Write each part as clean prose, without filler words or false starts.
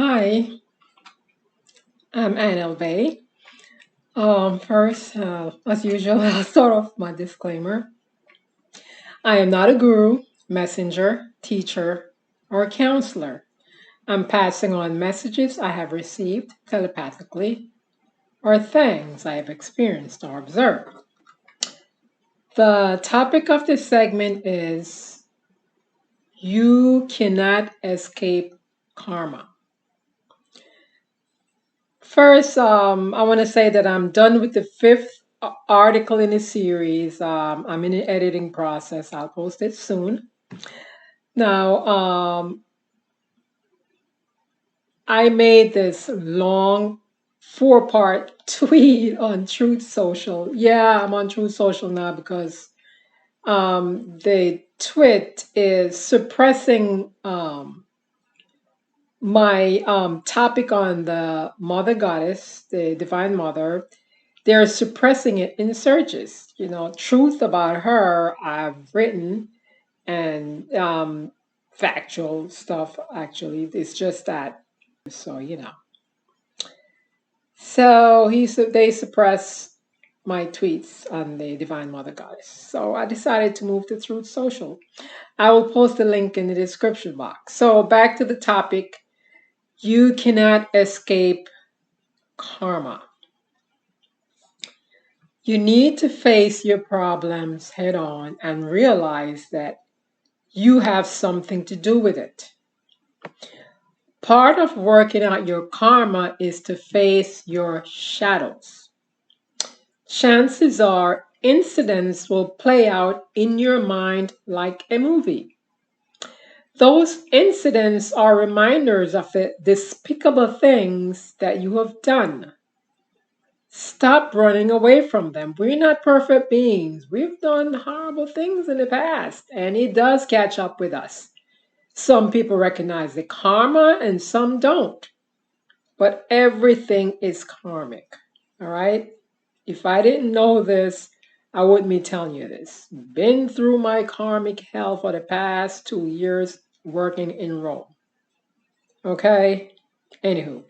Hi, I'm AnneElbey. First, as usual, I'll start off my disclaimer. I am not a guru, messenger, teacher, or counselor. I'm passing on messages I have received telepathically or things I have experienced or observed. The topic of this segment is you cannot escape karma. First, I want to say that I'm done with the fifth article in the series. I'm in the editing process. I'll post it soon. Now, I made this long four-part tweet on Truth Social. Yeah, I'm on Truth Social now because the twit is suppressing my topic on the Mother Goddess, the Divine Mother. They're suppressing it in searches. Truth about her I've written, and factual stuff actually. It's just that. So. So they suppress my tweets on the Divine Mother Goddess. So I decided to move to Truth Social. I will post a link in the description box. So back to the topic. You cannot escape karma. You need to face your problems head on and realize that you have something to do with it. Part of working out your karma is to face your shadows. Chances are incidents will play out in your mind like a movie. Those incidents are reminders of the despicable things that you have done. Stop running away from them. We're not perfect beings. We've done horrible things in the past, and it does catch up with us. Some people recognize the karma and some don't. But everything is karmic. All right? If I didn't know this, I wouldn't be telling you this. Been through my karmic hell for the past 2 years working in Rome. Okay? Anywho.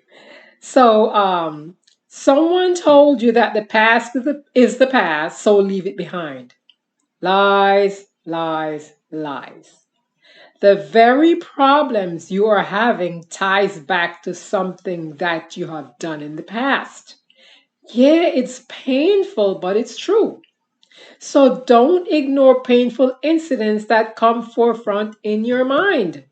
So, someone told you that the past is the past, so leave it behind. Lies, lies, lies. The very problems you are having ties back to something that you have done in the past. Yeah, it's painful, but it's true. So don't ignore painful incidents that come forefront in your mind.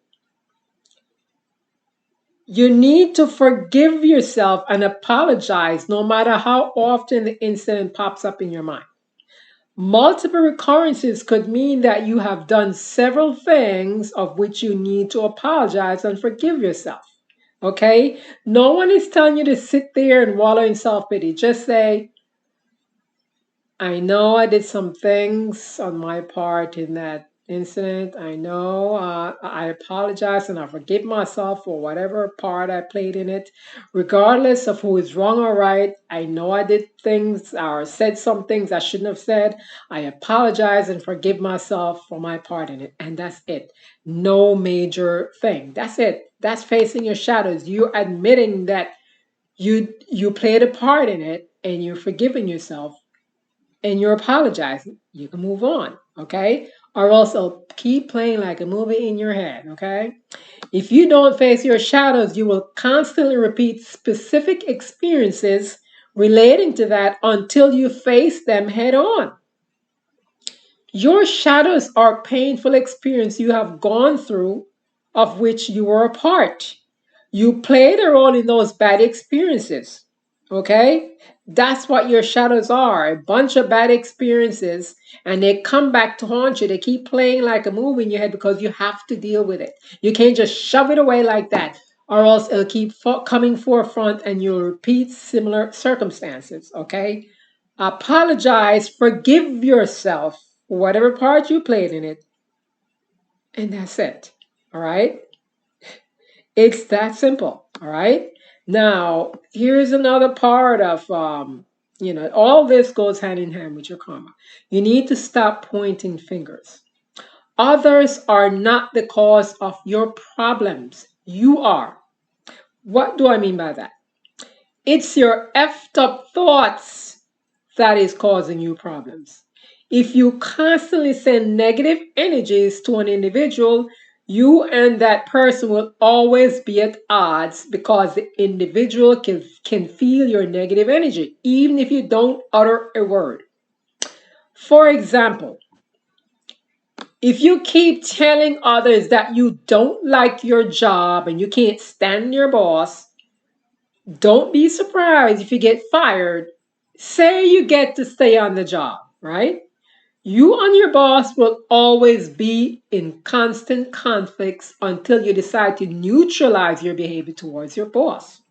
You need to forgive yourself and apologize no matter how often the incident pops up in your mind. Multiple recurrences could mean that you have done several things of which you need to apologize and forgive yourself. Okay? No one is telling you to sit there and wallow in self pity. Just say, I know I did some things on my part in that incident. I know I apologize and I forgive myself for whatever part I played in it. Regardless of who is wrong or right, I know I did things or said some things I shouldn't have said. I apologize and forgive myself for my part in it. And that's it. No major thing. That's it. That's facing your shadows. You're admitting that you played a part in it and you're forgiving yourself and you're apologizing, you can move on, okay? Or else it'll keep playing like a movie in your head, okay? If you don't face your shadows, you will constantly repeat specific experiences relating to that until you face them head on. Your shadows are painful experiences you have gone through of which you were a part. You played a role in those bad experiences. Okay? That's what your shadows are, a bunch of bad experiences, and they come back to haunt you. They keep playing like a movie in your head because you have to deal with it. You can't just shove it away like that, or else it'll keep coming forefront and you'll repeat similar circumstances. Okay? Apologize, forgive yourself for whatever part you played in it, and that's it. All right? It's that simple. All right. Now, here's another part of, all this goes hand in hand with your karma. You need to stop pointing fingers. Others are not the cause of your problems. You are. What do I mean by that? It's your effed up thoughts that is causing you problems. If you constantly send negative energies to an individual, you and that person will always be at odds because the individual can feel your negative energy, even if you don't utter a word. For example, if you keep telling others that you don't like your job and you can't stand your boss, don't be surprised if you get fired. Say you get to stay on the job, right? You and your boss will always be in constant conflicts until you decide to neutralize your behavior towards your boss.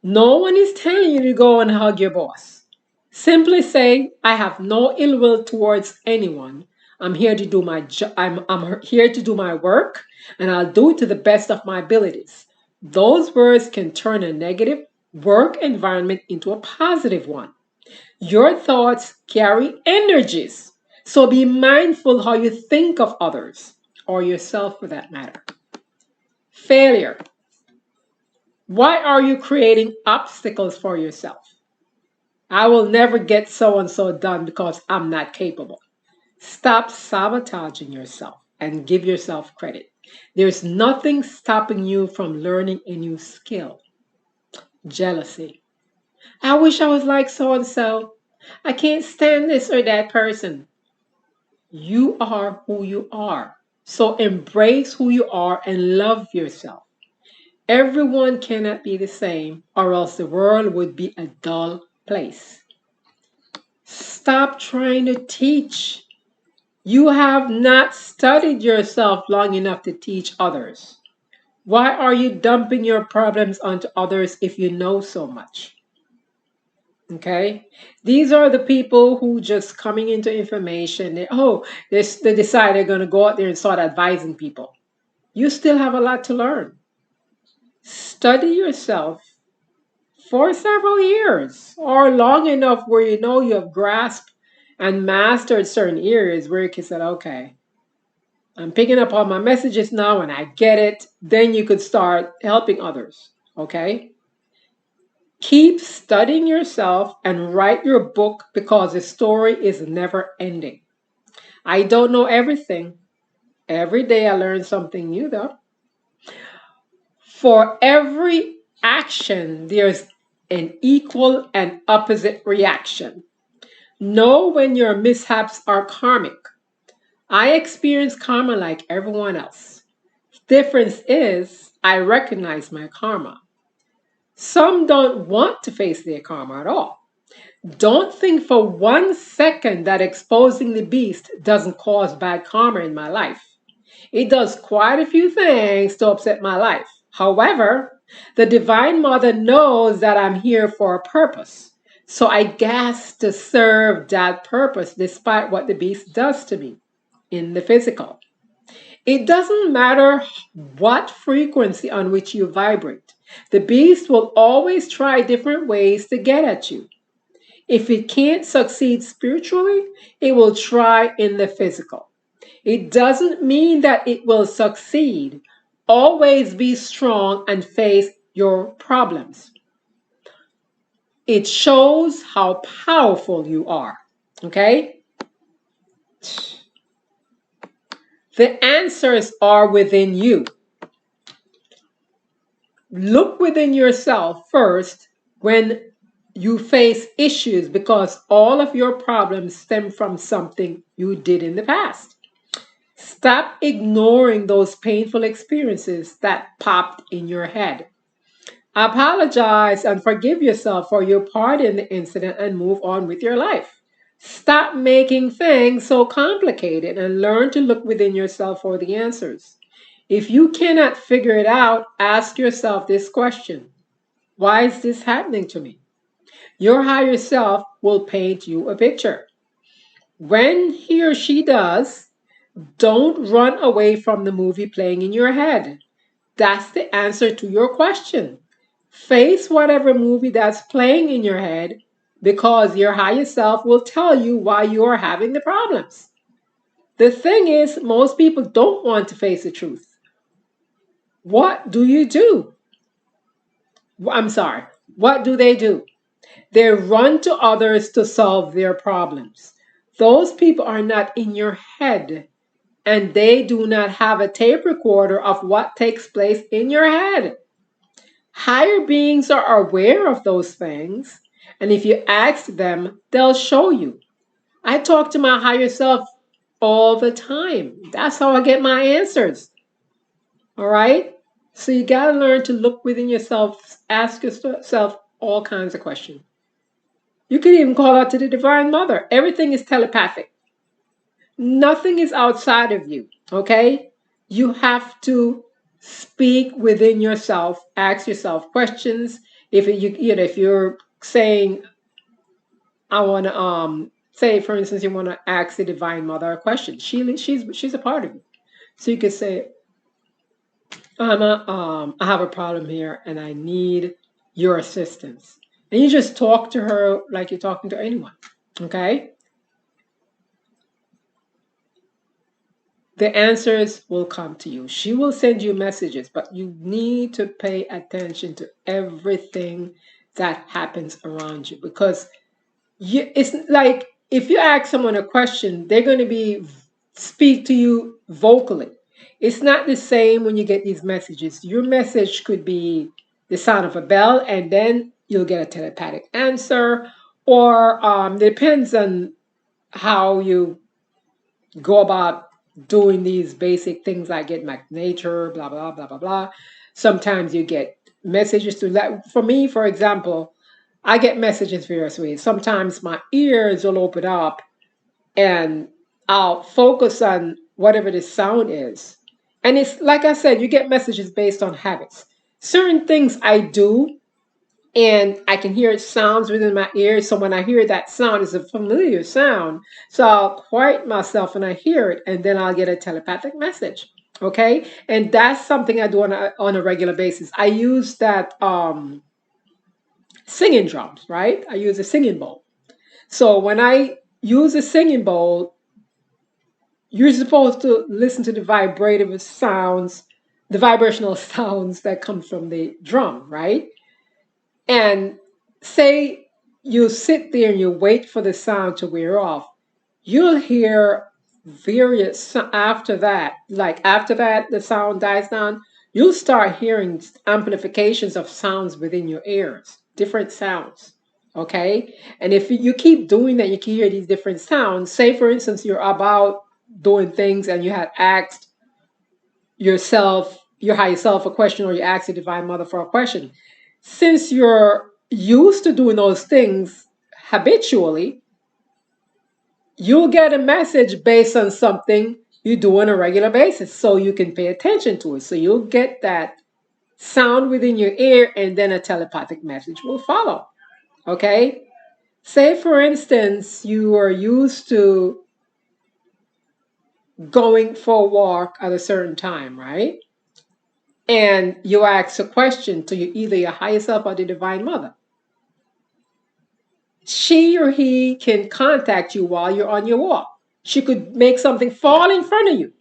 No one is telling you to go and hug your boss. Simply say, I have no ill will towards anyone. I'm here to do my I'm here to do my work, and I'll do it to the best of my abilities. Those words can turn a negative work environment into a positive one. Your thoughts carry energies, so be mindful how you think of others, or yourself for that matter. Failure. Why are you creating obstacles for yourself? I will never get so and so done because I'm not capable. Stop sabotaging yourself and give yourself credit. There's nothing stopping you from learning a new skill. Jealousy. I wish I was like so and so. I can't stand this or that person. You are who you are. So embrace who you are and love yourself. Everyone cannot be the same, or else the world would be a dull place. Stop trying to teach. You have not studied yourself long enough to teach others. Why are you dumping your problems onto others if you know so much? Okay? These are the people who just coming into information. They decide they're going to go out there and start advising people. You still have a lot to learn. Study yourself for several years or long enough where you know you have grasped and mastered certain areas where you can say, okay, I'm picking up on my messages now and I get it. Then you could start helping others. Okay? Keep studying yourself and write your book because the story is never ending. I don't know everything. Every day I learn something new though. For every action, there's an equal and opposite reaction. Know when your mishaps are karmic. I experience karma like everyone else. Difference is I recognize my karma. Some don't want to face their karma at all. Don't think for 1 second that exposing the beast doesn't cause bad karma in my life. It does quite a few things to upset my life. However, the Divine Mother knows that I'm here for a purpose. So I gas to serve that purpose despite what the beast does to me in the physical. It doesn't matter what frequency on which you vibrate. The beast will always try different ways to get at you. If it can't succeed spiritually, it will try in the physical. It doesn't mean that it will succeed. Always be strong and face your problems. It shows how powerful you are. Okay? The answers are within you. Look within yourself first when you face issues because all of your problems stem from something you did in the past. Stop ignoring those painful experiences that popped in your head. Apologize and forgive yourself for your part in the incident and move on with your life. Stop making things so complicated and learn to look within yourself for the answers. If you cannot figure it out, ask yourself this question: why is this happening to me? Your higher self will paint you a picture. When he or she does, don't run away from the movie playing in your head. That's the answer to your question. Face whatever movie that's playing in your head because your higher self will tell you why you are having the problems. The thing is, most people don't want to face the truth. What do you do? I'm sorry. What do? They run to others to solve their problems. Those people are not in your head, and they do not have a tape recorder of what takes place in your head. Higher beings are aware of those things, and if you ask them, they'll show you. I talk to my higher self all the time. That's how I get my answers. All right? So you got to learn to look within yourself, ask yourself all kinds of questions. You can even call out to the Divine Mother. Everything is telepathic. Nothing is outside of you, okay? You have to speak within yourself, ask yourself questions. If you're saying, I want to say, for instance, you want to ask the Divine Mother a question. She's a part of you. So you could say, I have a problem here and I need your assistance. And you just talk to her like you're talking to anyone. Okay? The answers will come to you. She will send you messages, but you need to pay attention to everything that happens around you, because it's like if you ask someone a question, they're going to be speak to you vocally. It's not the same when you get these messages. Your message could be the sound of a bell, and then you'll get a telepathic answer, or depends on how you go about doing these basic things like getting back to nature, blah blah blah blah blah. Sometimes you get messages to let. For me, for example, I get messages various ways. Sometimes my ears will open up and I'll focus on whatever the sound is. And it's like I said, you get messages based on habits. Certain things I do and I can hear sounds within my ears. So when I hear that sound, it's a familiar sound. So I'll quiet myself and I hear it, and then I'll get a telepathic message. Okay, and that's something I do on a regular basis. I use that singing drums, right? I use a singing bowl. So when I use a singing bowl, you're supposed to listen to the vibrative sounds, the vibrational sounds that come from the drum, right? And say you sit there and you wait for the sound to wear off, you'll hear after that, like after that, the sound dies down, you'll start hearing amplifications of sounds within your ears, different sounds. Okay. And if you keep doing that, you can hear these different sounds. Say, for instance, you're about doing things and you had asked your higher self a question, or you ask the Divine Mother for a question. Since you're used to doing those things habitually, you'll get a message based on something you do on a regular basis, so you can pay attention to it. So you'll get that sound within your ear, and then a telepathic message will follow. Okay? Say, for instance, you are used to going for a walk at a certain time, right? And you ask a question to either your higher self or the Divine Mother. She or he can contact you while you're on your walk. She could make something fall in front of you.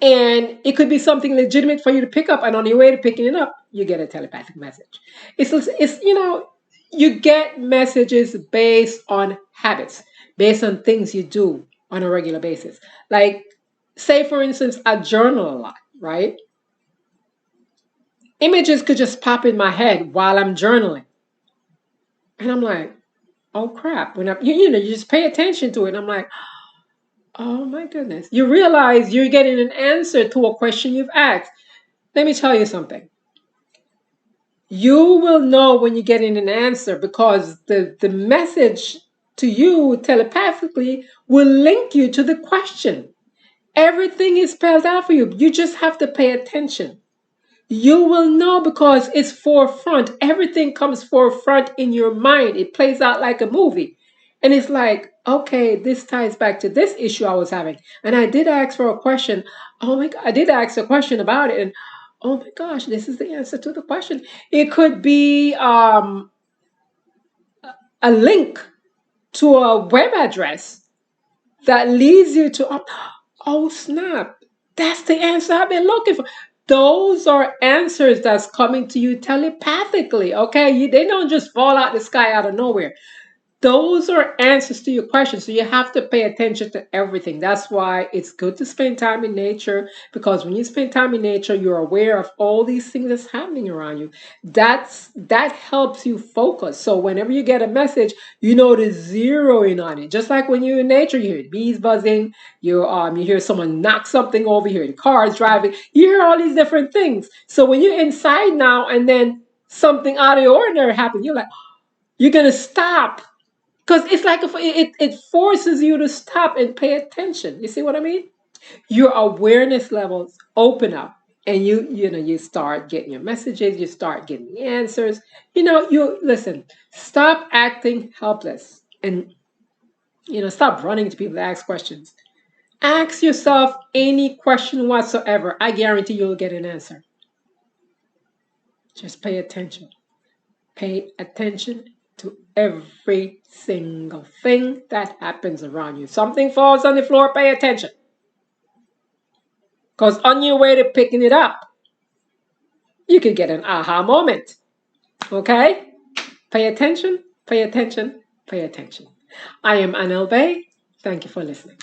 And it could be something legitimate for you to pick up. And on your way to picking it up, you get a telepathic message. You get messages based on habits, based on things you do on a regular basis. Like, say, for instance, I journal a lot, right? Images could just pop in my head while I'm journaling. And I'm like, oh crap. When you just pay attention to it. And I'm like, oh my goodness. You realize you're getting an answer to a question you've asked. Let me tell you something. You will know when you're getting an answer, because the message to you telepathically will link you to the question. Everything is spelled out for you. You just have to pay attention. You will know because it's forefront. Everything comes forefront in your mind. It plays out like a movie. And it's like, okay, this ties back to this issue I was having. And I did ask for a question. Oh my God, I did ask a question about it. And oh my gosh, this is the answer to the question. It could be a link to a web address that leads you to, oh snap, that's the answer I've been looking for. Those are answers that's coming to you telepathically. Okay, they don't just fall out the sky out of nowhere. Those are answers to your questions. So you have to pay attention to everything. That's why it's good to spend time in nature, because when you spend time in nature, you're aware of all these things that's happening around you. That helps you focus. So whenever you get a message, you know to zero in on it. Just like when you're in nature, you hear bees buzzing, you hear someone knock something over, you hear the cars driving, you hear all these different things. So when you're inside now and then something out of the ordinary happens, you're gonna stop, because it's like it forces you to stop and pay attention. You see what I mean? Your awareness levels open up, and you start getting your messages, you start getting the answers. You listen, stop acting helpless, and stop running to people to ask questions. Ask yourself any question whatsoever. I guarantee you'll get an answer. Just pay attention. Pay attention to every single thing that happens around you. Something falls on the floor, pay attention. Because on your way to picking it up, you could get an aha moment. Okay? Pay attention, pay attention, pay attention. I am AnneElbey. Thank you for listening.